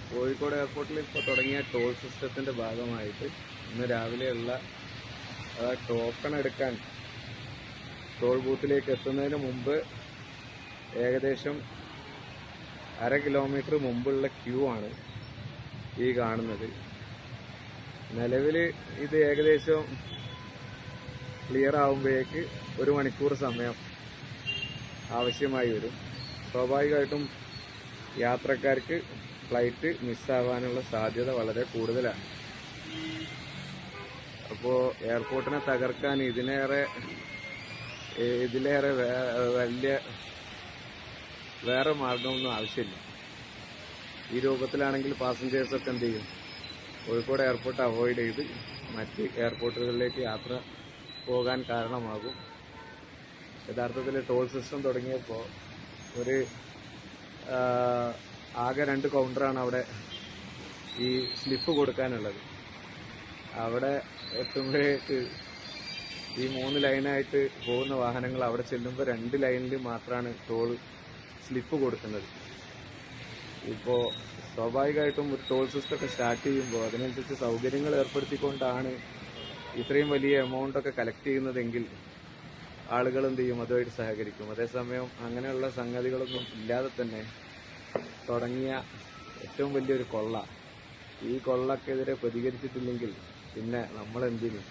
കോഴിക്കോട് എയർപോർട്ടിൽ ഇപ്പോൾ തുടങ്ങിയ ടോൾ സിസ്റ്റത്തിൻ്റെ ഭാഗമായിട്ട് ഇന്ന് രാവിലെയുള്ള ടോക്കൺ എടുക്കാൻ ടോൾ ബൂത്തിലേക്ക് എത്തുന്നതിന് മുമ്പ് ഏകദേശം 1/2 കിലോമീറ്റർ മുമ്പുള്ള ക്യൂ ആണ് ഈ കാണുന്നത്. നിലവിൽ ഇത് ഏകദേശം ക്ലിയർ ആകുമ്പോഴേക്ക് 1 മണിക്കൂർ സമയം ആവശ്യമായി വരും. സ്വാഭാവികമായിട്ടും യാത്രക്കാർക്ക് ഫ്ലൈറ്റ് മിസ്സാവാനുള്ള സാധ്യത വളരെ കൂടുതലാണ്. അപ്പോൾ എയർപോർട്ടിനെ തകർക്കാൻ ഇതിലേറെ വലിയ വേറെ മാർഗമൊന്നും ആവശ്യമില്ല. ഈ രൂപത്തിലാണെങ്കിൽ പാസഞ്ചേഴ്സൊക്കെ എന്ത് ചെയ്യും, കോഴിക്കോട് എയർപോർട്ട് അവോയ്ഡ് ചെയ്ത് മറ്റ് എയർപോർട്ടുകളിലേക്ക് യാത്ര പോകാൻ കാരണമാകും. യഥാർത്ഥത്തിൽ ടോൾ സിസ്റ്റം തുടങ്ങിയപ്പോൾ ആകെ 2 കൗണ്ടറാണ് അവിടെ ഈ സ്ലിപ്പ് കൊടുക്കാനുള്ളത്. അവിടെ എത്തുമ്പോഴേക്ക് ഈ 3 ലൈനായിട്ട് പോകുന്ന വാഹനങ്ങൾ അവിടെ ചെല്ലുമ്പോൾ 2 ലൈനിൽ മാത്രമാണ് ടോൾ സ്ലിപ്പ് കൊടുക്കുന്നത്. ഇപ്പോൾ സ്വാഭാവികമായിട്ടും ഒരു ടോൾ സിസ്റ്റമൊക്കെ സ്റ്റാർട്ട് ചെയ്യുമ്പോൾ അതിനനുസരിച്ച് സൗകര്യങ്ങൾ ഏർപ്പെടുത്തിക്കൊണ്ടാണ് ഇത്രയും വലിയ എമൗണ്ടൊക്കെ കളക്ട് ചെയ്യുന്നതെങ്കിൽ ആളുകൾ എന്ത് ചെയ്യും, അതുമായിട്ട് സഹകരിക്കും. അതേസമയം അങ്ങനെയുള്ള സംഗതികളൊന്നും ഇല്ലാതെ തന്നെ തുടങ്ങിയ ഏറ്റവും വലിയൊരു കൊള്ള, ഈ കൊള്ളക്കെതിരെ പ്രതികരിച്ചിട്ടില്ലെങ്കിൽ പിന്നെ നാം എന്തിനും